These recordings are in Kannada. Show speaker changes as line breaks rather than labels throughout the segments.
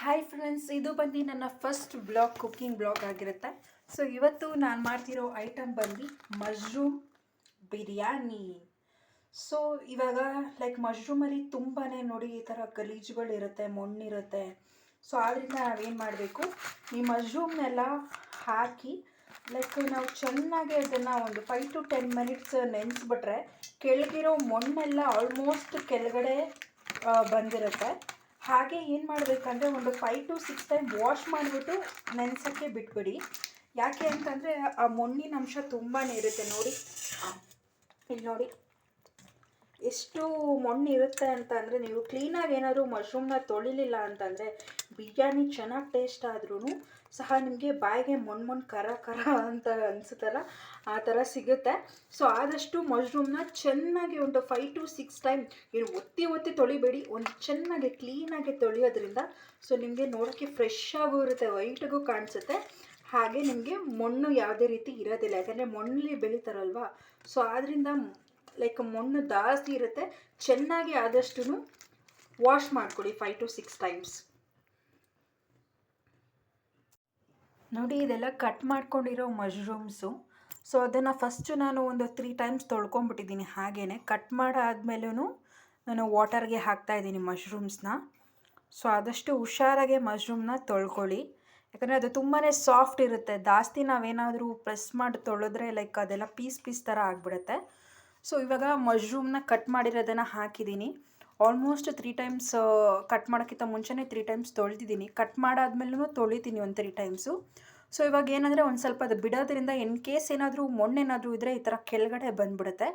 ಹಾಯ್ ಫ್ರೆಂಡ್ಸ್, ಇದು ಬಂದು ನನ್ನ ಫಸ್ಟ್ ಬ್ಲಾಗ್, ಕುಕ್ಕಿಂಗ್ ಬ್ಲಾಗ್ ಆಗಿರುತ್ತೆ. ಸೊ ಇವತ್ತು ನಾನು ಮಾಡ್ತಿರೋ ಐಟಮ್ ಬಂದು ಮಶ್ರೂಮ್ ಬಿರಿಯಾನಿ. ಸೊ ಇವಾಗ ಮಶ್ರೂಮಲ್ಲಿ ತುಂಬಾ ನೋಡಿ ಈ ಥರ ಗಲೀಜುಗಳಿರುತ್ತೆ, ಮಣ್ಣಿರುತ್ತೆ. ಸೊ ಆದ್ದರಿಂದ ನಾವೇನು ಮಾಡಬೇಕು, ಈ ಮಶ್ರೂಮ್ನೆಲ್ಲ ಹಾಕಿ ನಾವು ಚೆನ್ನಾಗಿ ಅದನ್ನು ಒಂದು 5 to 10 ಮಿನಿಟ್ಸ್ ನೆನೆಸ್ಬಿಟ್ರೆ ಕೆಳಗಿರೋ ಮಣ್ಣೆಲ್ಲ ಆಲ್ಮೋಸ್ಟ್ ಕೆಳಗಡೆ ಬಂದಿರುತ್ತೆ. ಹಾಗೆ ಏನು ಮಾಡಬೇಕಂದ್ರೆ ಒಂದು 5 to 6 ಟೈಮ್ ವಾಶ್ ಮಾಡಿಬಿಟ್ಟು ನೆನೆಸೋಕ್ಕೆ ಬಿಟ್ಬಿಡಿ. ಯಾಕೆ ಅಂತಂದರೆ ಆ ಮಣ್ಣಿನ ಅಂಶ ತುಂಬಾ ಇರುತ್ತೆ. ನೋಡಿ, ಇಲ್ಲಿ ನೋಡಿ ಎಷ್ಟು ಮಣ್ಣು ಇರುತ್ತೆ ಅಂತ. ಅಂದರೆ ನೀವು ಕ್ಲೀನಾಗಿ ಏನಾದರೂ ಮಶ್ರೂಮ್ನ ತೊಳಿಲಿಲ್ಲ ಅಂತಂದರೆ ಬಿರಿಯಾನಿ ಚೆನ್ನಾಗಿ ಟೇಸ್ಟ್ ಆದ್ರೂ ಸಹ ನಿಮಗೆ ಬಾಯಿಗೆ ಮಣ್ಣು ಕರ ಅಂತ ಅನಿಸುತ್ತಲ್ಲ, ಆ ಥರ ಸಿಗುತ್ತೆ. ಸೊ ಆದಷ್ಟು ಮಶ್ರೂಮ್ನ ಚೆನ್ನಾಗಿ ಒಂದು 5 to 6 ಟೈಮ್ ಏನು ಒತ್ತಿ ತೊಳಿಬೇಡಿ, ಒಂದು ಚೆನ್ನಾಗಿ ಕ್ಲೀನಾಗಿ ತೊಳೆಯೋದ್ರಿಂದ ಸೊ ನಿಮಗೆ ನೋಡೋಕ್ಕೆ ಫ್ರೆಶ್ ಆಗೂ ಇರುತ್ತೆ, ವೈಟ್ಗೂ ಕಾಣಿಸುತ್ತೆ. ಹಾಗೆ ನಿಮಗೆ ಮಣ್ಣು ಯಾವುದೇ ರೀತಿ ಇರೋದಿಲ್ಲ, ಯಾಕಂದರೆ ಮಣ್ಣಲ್ಲಿ ಬೆಳೀತಾರಲ್ವ. ಸೊ ಆದ್ದರಿಂದ ಮಣ್ಣು ಜಾಸ್ತಿ ಇರುತ್ತೆ. ಚೆನ್ನಾಗಿ ಆದಷ್ಟು ವಾಶ್ ಮಾಡ್ಕೊಳ್ಳಿ 5 to 6 ಟೈಮ್ಸ್. ನೋಡಿ, ಇದೆಲ್ಲ ಕಟ್ ಮಾಡ್ಕೊಂಡಿರೋ ಮಶ್ರೂಮ್ಸು. ಸೊ ಅದನ್ನು ಫಸ್ಟು ನಾನು ಒಂದು 3 ಟೈಮ್ಸ್ ತೊಳ್ಕೊಂಬಿಟ್ಟಿದ್ದೀನಿ. ಹಾಗೆಯೇ ಕಟ್ ಮಾಡಾದ್ಮೇಲೂ ನಾನು ವಾಟರ್ಗೆ ಹಾಕ್ತಾಯಿದ್ದೀನಿ ಮಶ್ರೂಮ್ಸ್ನ. ಸೊ ಆದಷ್ಟು ಹುಷಾರಾಗೆ ಮಶ್ರೂಮ್ನ ತೊಳ್ಕೊಳ್ಳಿ, ಯಾಕಂದರೆ ಅದು ತುಂಬಾ ಸಾಫ್ಟ್ ಇರುತ್ತೆ. ಜಾಸ್ತಿ ನಾವೇನಾದರೂ ಪ್ರೆಸ್ ಮಾಡಿ ತೊಳೆದ್ರೆ ಅದೆಲ್ಲ ಪೀಸ್ ಥರ ಆಗಿಬಿಡುತ್ತೆ. ಸೊ ಇವಾಗ ಮಶ್ರೂಮ್ನ ಕಟ್ ಮಾಡಿರೋದನ್ನು ಹಾಕಿದ್ದೀನಿ. ಆಲ್ಮೋಸ್ಟ್ 3 ಟೈಮ್ಸ್ ಕಟ್ ಮಾಡೋಕ್ಕಿಂತ ಮುಂಚೆನೇ 3 ಟೈಮ್ಸ್ ತೊಳೆದಿದ್ದೀನಿ. ಕಟ್ ಮಾಡಾದ್ಮೇಲೂ ತೊಳಿತೀನಿ ಒಂದು 3 ಟೈಮ್ಸು. ಸೊ ಇವಾಗ ಏನಂದರೆ ಒಂದು ಸ್ವಲ್ಪ ಅದು ಬಿಡೋದ್ರಿಂದ ಇನ್ ಕೇಸ್ ಏನಾದರೂ ಮಣ್ಣೇನಾದರೂ ಇದ್ದರೆ ಈ ಥರ ಕೆಳಗಡೆ ಬಂದುಬಿಡುತ್ತೆ.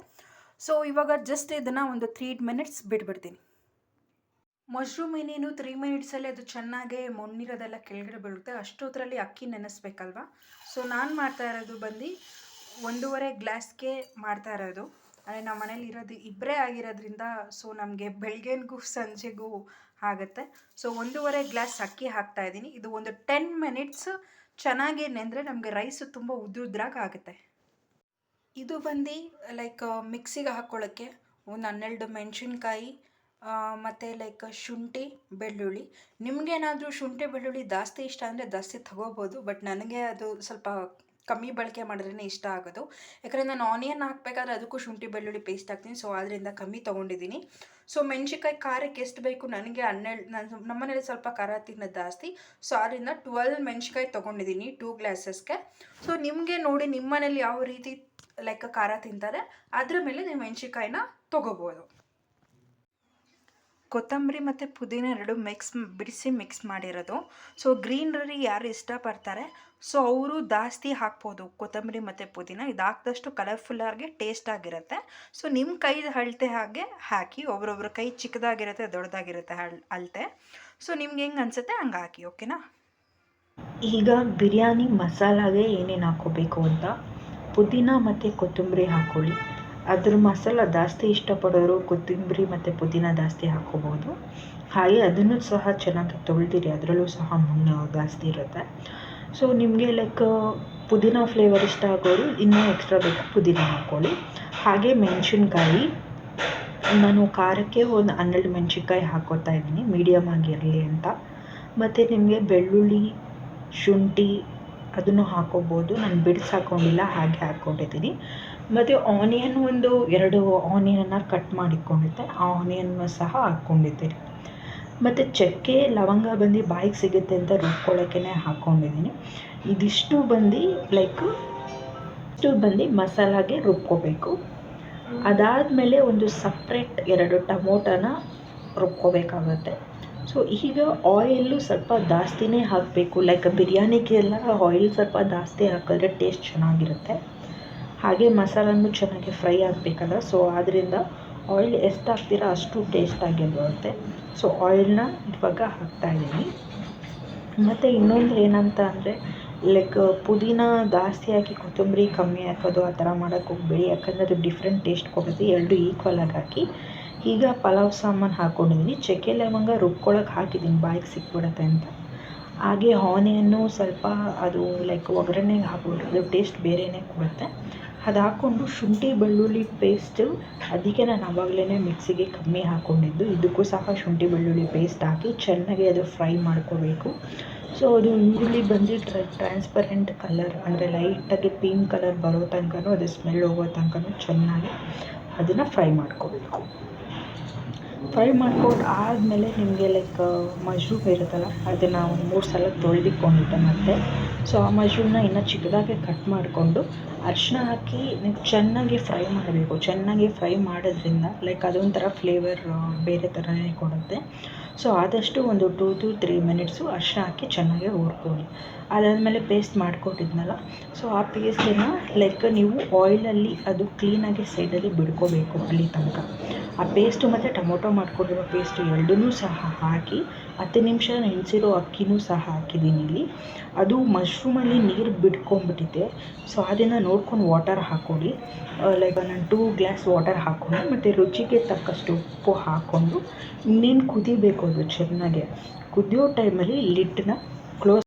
ಸೊ ಇವಾಗ ಜಸ್ಟ್ ಇದನ್ನು ಒಂದು 3 ಮಿನಿಟ್ಸ್ ಬಿಟ್ಬಿಡ್ತೀನಿ. ಮಶ್ರೂಮ್ ಏನೇನು 3 ಮಿನಿಟ್ಸಲ್ಲಿ ಅದು ಚೆನ್ನಾಗೇ ಮಣ್ಣಿರೋದೆಲ್ಲ ಕೆಳಗಡೆ ಬೀಳುತ್ತೆ. ಅಷ್ಟೊತ್ತರಲ್ಲಿ ಅಕ್ಕಿ ನೆನೆಸ್ಬೇಕಲ್ವ. ಸೊ ನಾನು ಮಾಡ್ತಾ ಇರೋದು ಬಂದು 1.5 ಗ್ಲಾಸ್ಗೆ ಮಾಡ್ತಾ ಇರೋದು. ಅಂದರೆ ನಮ್ಮ ಮನೇಲಿ ಇರೋದು ಇಬ್ಬರೇ ಆಗಿರೋದ್ರಿಂದ ಸೊ ನಮಗೆ ಬೆಳಗ್ಗೆಗೂ ಸಂಜೆಗೂ ಆಗುತ್ತೆ. ಸೊ 1.5 ಗ್ಲಾಸ್ ಅಕ್ಕಿ ಹಾಕ್ತಾಯಿದ್ದೀನಿ. ಇದು ಒಂದು 10 ಮಿನಿಟ್ಸ್ ಚೆನ್ನಾಗಿ ನೆಂದರೆ ನಮಗೆ ರೈಸು ತುಂಬ ಉದ್ರಾಗಿ ಆಗುತ್ತೆ. ಇದು ಬಂದು ಮಿಕ್ಸಿಗೆ ಹಾಕ್ಕೊಳ್ಳೋಕ್ಕೆ ಒಂದು 12 ಮೆಣಸಿನ್ಕಾಯಿ ಮತ್ತು ಶುಂಠಿ ಬೆಳ್ಳುಳ್ಳಿ. ನಿಮಗೇನಾದರೂ ಶುಂಠಿ ಬೆಳ್ಳುಳ್ಳಿ ಜಾಸ್ತಿ ಇಷ್ಟ ಅಂದರೆ ಜಾಸ್ತಿ ತಗೋಬೋದು, ಬಟ್ ನನಗೆ ಅದು ಸ್ವಲ್ಪ ಕಮ್ಮಿ ಬಳಕೆ ಮಾಡಿದ್ರೇ ಇಷ್ಟ ಆಗೋದು. ಯಾಕಂದರೆ ನಾನು ಆನಿಯನ್ ಹಾಕಬೇಕಾದ್ರೆ ಅದಕ್ಕೂ ಶುಂಠಿ ಬೆಳ್ಳುಳ್ಳಿ ಪೇಸ್ಟ್ ಹಾಕ್ತೀನಿ. ಸೊ ಆದ್ದರಿಂದ ಕಮ್ಮಿ ತೊಗೊಂಡಿದ್ದೀನಿ. ಸೊ ಮೆಣಸಿನ್ಕಾಯಿ ಖಾರಕ್ಕೆ ಎಷ್ಟು ಬೇಕು ನನಗೆ 12, ನಮ್ಮ ಮನೇಲಿ ಸ್ವಲ್ಪ ಖಾರ ತಿನ್ನೋದು ಜಾಸ್ತಿ. ಸೊ ಆದ್ದರಿಂದ 12 ಮೆಣಸಿನ್ಕಾಯಿ ತೊಗೊಂಡಿದ್ದೀನಿ 2 ಗ್ಲಾಸಸ್ಗೆ. ಸೊ ನಿಮಗೆ ನೋಡಿ ನಿಮ್ಮ ಮನೇಲಿ ಯಾವ ರೀತಿ ಖಾರ ತಿಂತಾರೆ ಅದ್ರ ಮೇಲೆ ನೀವು ಮೆಣಸಿನ್ಕಾಯಿನ ತೊಗೋಬೋದು. ಕೊತ್ತಂಬರಿ ಮತ್ತು ಪುದೀನ 2 ಬಿಡಿಸಿ ಮಿಕ್ಸ್ ಮಾಡಿರೋದು. ಸೊ ಗ್ರೀನರಿ ಯಾರು ಇಷ್ಟಪಡ್ತಾರೆ ಸೊ ಅವರು ಜಾಸ್ತಿ ಹಾಕ್ಬೋದು ಕೊತ್ತಂಬರಿ ಮತ್ತು ಪುದೀನ. ಇದು ಹಾಕಿದಷ್ಟು ಕಲರ್ಫುಲ್ಲಾಗಿ ಟೇಸ್ಟ್ ಆಗಿರುತ್ತೆ. ಸೊ ನಿಮ್ಮ ಕೈದು ಅಳತೆ ಹಾಗೆ ಹಾಕಿ. ಒಬ್ರೊಬ್ರ ಕೈ ಚಿಕ್ಕದಾಗಿರುತ್ತೆ, ದೊಡ್ಡದಾಗಿರುತ್ತೆ ಅಳತೆ. ಸೊ ನಿಮ್ಗೆ ಹೆಂಗೆ ಅನಿಸುತ್ತೆ ಹಂಗೆ ಹಾಕಿ, ಓಕೆನಾ.
ಈಗ ಬಿರಿಯಾನಿ ಮಸಾಲಾಗೆ ಏನೇನು ಹಾಕ್ಕೋಬೇಕು ಅಂತ, ಪುದೀನ ಮತ್ತು ಕೊತ್ತಂಬರಿ ಹಾಕ್ಕೊಳ್ಳಿ. ಅದ್ರ ಮಸಾಲ ಜಾಸ್ತಿ ಇಷ್ಟಪಡೋರು ಕೊತ್ತಂಬರಿ ಮತ್ತು ಪುದೀನ ಜಾಸ್ತಿ ಹಾಕ್ಕೋಬೋದು. ಹಾಗೆ ಅದನ್ನು ಸಹ ಚೆನ್ನಾಗಿ ತೊಳೆದಿರಿ, ಅದರಲ್ಲೂ ಸಹ ಮಣ್ಣು ಜಾಸ್ತಿ ಇರುತ್ತೆ. ಸೊ ನಿಮಗೆ ಪುದೀನ ಫ್ಲೇವರ್ ಇಷ್ಟ ಆಗೋರು ಇನ್ನೂ ಎಕ್ಸ್ಟ್ರಾ ಬೇಕು ಪುದೀನ ಹಾಕ್ಕೊಳ್ಳಿ. ಹಾಗೆ ಮೆಣಸಿನ್ಕಾಯಿ ನಾನು ಖಾರಕ್ಕೆ ಒಂದು 12 ಮೆಣಸಿನ್ಕಾಯಿ ಹಾಕ್ಕೋತಾ ಇದ್ದೀನಿ, ಮೀಡಿಯಮ್ ಆಗಿರಲಿ ಅಂತ. ಮತ್ತು ನಿಮಗೆ ಬೆಳ್ಳುಳ್ಳಿ, ಶುಂಠಿ ಅದನ್ನು ಹಾಕ್ಕೋಬೋದು. ನಾನು ಬಿಡಿಸಿ ಹಾಕ್ಕೊಂಡಿಲ್ಲ, ಹಾಗೆ ಹಾಕ್ಕೊಂಡಿದ್ದೀನಿ. ಮತ್ತು ಆನಿಯನ್ ಒಂದು 2 ಆನಿಯನನ್ನು ಕಟ್ ಮಾಡಿಕೊಂಡಿದ್ದೆ, ಆ ಆನಿಯನ್ನ ಸಹ ಹಾಕ್ಕೊಂಡಿದ್ದೀನಿ. ಮತ್ತು ಚಕ್ಕೆ ಲವಂಗ ಬಂದು ಬಾಯಿಗೆ ಸಿಗುತ್ತೆ ಅಂತ ರುಬ್ಕೊಳ್ಳೋಕ್ಕೆ ಹಾಕ್ಕೊಂಡಿದ್ದೀನಿ. ಇದಿಷ್ಟು ಬಂದು ಮಸಾಲಾಗೆ ರುಬ್ಕೋಬೇಕು. ಅದಾದಮೇಲೆ ಒಂದು ಸಪ್ರೇಟ್ 2 ಟಮೋಟನ ರುಬ್ಕೋಬೇಕಾಗತ್ತೆ. ಸೊ ಈಗ ಆಯಿಲು ಸ್ವಲ್ಪ ಜಾಸ್ತಿನೇ ಹಾಕಬೇಕು. ಬಿರಿಯಾನಿಗೆಲ್ಲ ಆಯಿಲ್ ಸ್ವಲ್ಪ ಜಾಸ್ತಿ ಹಾಕಿದ್ರೆ ಟೇಸ್ಟ್ ಚೆನ್ನಾಗಿರುತ್ತೆ. ಹಾಗೆ ಮಸಾಲನೂ ಚೆನ್ನಾಗಿ ಫ್ರೈ ಆಗಬೇಕಲ್ಲ. ಸೊ ಆದ್ದರಿಂದ ಆಯಿಲ್ ಎಷ್ಟು ಹಾಕ್ತೀರಾ ಅಷ್ಟು ಟೇಸ್ಟಾಗಿ ಬರುತ್ತೆ. ಸೊ ಆಯಿಲ್ನ ಇವಾಗ ಹಾಕ್ತಾಯಿದ್ದೀನಿ. ಮತ್ತು ಇನ್ನೊಂದು ಏನಂತ ಅಂದರೆ ಪುದೀನ ಜಾಸ್ತಿ ಹಾಕಿ ಕೊತ್ತಂಬರಿ ಕಮ್ಮಿ ಹಾಕೋದು ಆ ಥರ ಮಾಡೋಕ್ಕೆ ಹೋಗಬೇಡಿ, ಯಾಕಂದರೆ ಅದು ಡಿಫ್ರೆಂಟ್ ಟೇಸ್ಟ್ ಕೊಡುತ್ತೆ. 2 ಈಕ್ವಲಾಗಿ ಹಾಕಿ. ಈಗ ಪಲಾವ್ ಸಾಮಾನು ಹಾಕ್ಕೊಂಡಿದ್ದೀನಿ, ಚಕ್ಕೆ ಲವಂಗ ರುಬ್ಕೊಳ್ಳೋಕೆ ಹಾಕಿದ್ದೀನಿ ಬಾಯಿಗೆ ಸಿಕ್ಬಿಡುತ್ತೆ ಅಂತ. ಹಾಗೆ ಆನಿಯನ್ನು ಸ್ವಲ್ಪ ಅದು ಒಗ್ಗರಣೆಗೆ ಹಾಕ್ಬಿಟ್ರೆ ಅದು ಟೇಸ್ಟ್ ಬೇರೆಯೇ ಕೊಡುತ್ತೆ. ಅದು ಹಾಕ್ಕೊಂಡು ಶುಂಠಿ ಬೆಳ್ಳುಳ್ಳಿ ಪೇಸ್ಟು, ಅದಕ್ಕೆ ನಾನು ಆವಾಗಲೇ ಮಿಕ್ಸಿಗೆ ಕಮ್ಮಿ ಹಾಕ್ಕೊಂಡಿದ್ದು. ಇದಕ್ಕೂ ಸಹ ಶುಂಠಿ ಬೆಳ್ಳುಳ್ಳಿ ಪೇಸ್ಟ್ ಹಾಕಿ ಚೆನ್ನಾಗಿ ಅದು ಫ್ರೈ ಮಾಡ್ಕೋಬೇಕು. ಸೊ ಅದು ಈರುಳ್ಳಿ ಬಂದು ಟ್ರಾನ್ಸ್ಪರೆಂಟ್ ಕಲರ್ ಅಂದರೆ ಲೈಟಾಗಿ ಪಿಂಕ್ ಕಲರ್ ಬರೋ ತನಕ ಅದು ಸ್ಮೆಲ್ ಹೋಗೋ ತನಕ ಚೆನ್ನಾಗಿ ಅದನ್ನು ಫ್ರೈ ಮಾಡ್ಕೋಬೇಕು. ಫ್ರೈ ಮಾಡ್ಕೊಂಡು ಆದಮೇಲೆ ನಿಮಗೆ ಲೈಕ್ ಮಶ್ರೂಮ್ ಇರುತ್ತಲ್ಲ, ಅದನ್ನು 3 ಸಲ ತೊಳೆದಿಟ್ಕೊಂಡಿದ್ದೆ ಮತ್ತೆ. ಸೊ ಆ ಮಶ್ರೂಮ್ನ ಇನ್ನೂ ಚಿಕ್ಕದಾಗಿ ಕಟ್ ಮಾಡಿಕೊಂಡು ಅರಿಶಿನ ಹಾಕಿ ನೀವು ಚೆನ್ನಾಗಿ ಫ್ರೈ ಮಾಡಬೇಕು. ಚೆನ್ನಾಗಿ ಫ್ರೈ ಮಾಡೋದ್ರಿಂದ ಲೈಕ್ ಅದೊಂಥರ ಫ್ಲೇವರ್ ಬೇರೆ ಥರನೇ ಕೊಡುತ್ತೆ. ಸೊ ಆದಷ್ಟು ಒಂದು 2 to 3 ಮಿನಿಟ್ಸು ಅರಿಶಿನ ಹಾಕಿ ಚೆನ್ನಾಗಿ ಹುರ್ಕೊಳ್ಳಿ. ಅದಾದಮೇಲೆ ಪೇಸ್ಟ್ ಮಾಡ್ಕೊಟ್ಟಿದ್ನಲ್ಲ, ಸೊ ಆ ಪೇಸ್ಟನ್ನು ಲೈಕ್ ನೀವು ಆಯಿಲಲ್ಲಿ ಅದು ಕ್ಲೀನಾಗಿ ಸೈಡಲ್ಲಿ ಬಿಡ್ಕೋಬೇಕು ಅಲ್ಲಿ ತನಕ. ಆ ಪೇಸ್ಟು ಮತ್ತು ಟೊಮೊಟೊ ಮಾಡ್ಕೊಂಡಿರೋ ಪೇಸ್ಟು ಎರಡನ್ನೂ ಸಹ ಹಾಕಿ 10 ನಿಮಿಷ ನೆನೆಸಿರೋ ಅಕ್ಕಿನೂ ಸಹ ಹಾಕಿದ್ದೀನಿ ಇಲ್ಲಿ. ಅದು ಮಶ್ರೂಮಲ್ಲಿ ನೀರು ಬಿಟ್ಕೊಂಡ್ಬಿಟ್ಟಿದೆ. ಸೊ ಅದನ್ನು ನೋಡ್ಕೊಂಡು ವಾಟರ್ ಹಾಕ್ಕೊಳ್ಳಿ. ಲೈಕ್ ನಾನು 2 ಗ್ಲಾಸ್ ವಾಟರ್ ಹಾಕ್ಕೊಂಡು ಮತ್ತು ರುಚಿಗೆ ತಕ್ಕಷ್ಟು ಉಪ್ಪು ಹಾಕ್ಕೊಂಡು ಇನ್ನೇನು ಕುದಿಬೇಕು. ಅದು ಚೆನ್ನಾಗೆ ಕುದಿಯೋ ಟೈಮಲ್ಲಿ ಲಿಡ್ನ ಕ್ಲೋಸ್